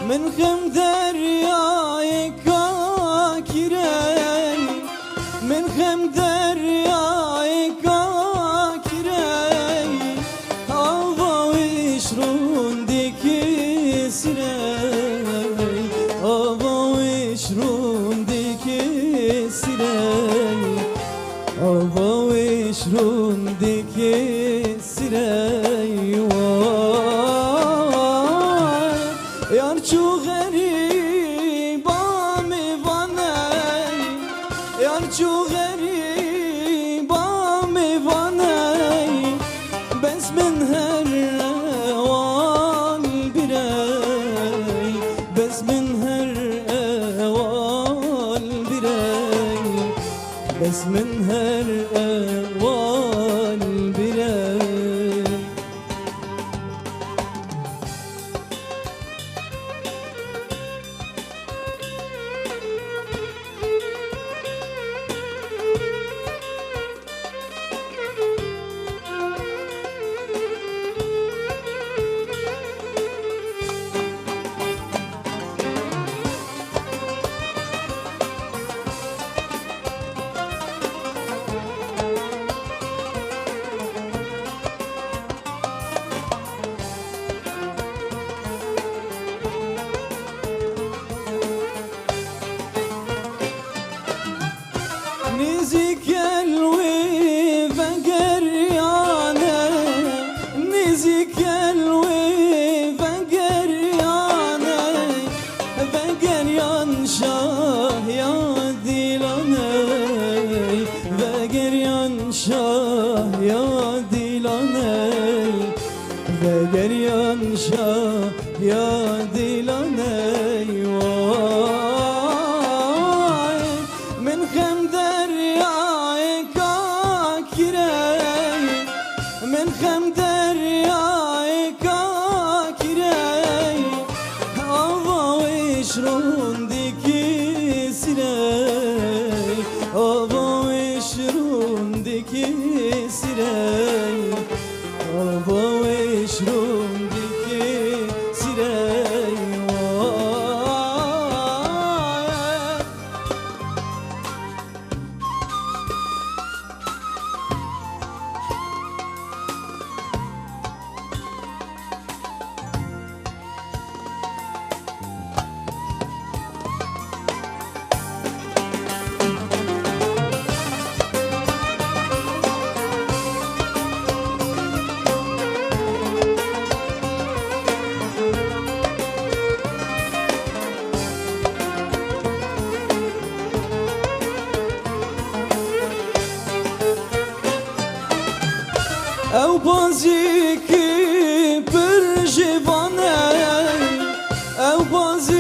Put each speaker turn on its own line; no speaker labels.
من خم دریای کاکیری من خم دریای کاکیری آوایش روندکی سری آوایش روندکی سری آوایش روندکی سری یار چو غریبا میوانه یار چو غریبا میوانه بس من هر اوان بیرای بس من هر اوان بیرای بس من هر اوان بیرای نزيك الوي فقريانه نزيك الوي فقريانه فقريان شاه يا ديلانه فقريان شاه يا ديلانه فقريان شاه يا ديلانه من خم دریای کاکیری من خم دریای کاکیری آوایش روندکی سری آوایش روندکی سری آوایش روندکی سری او بازی کی پر جوانه او بازی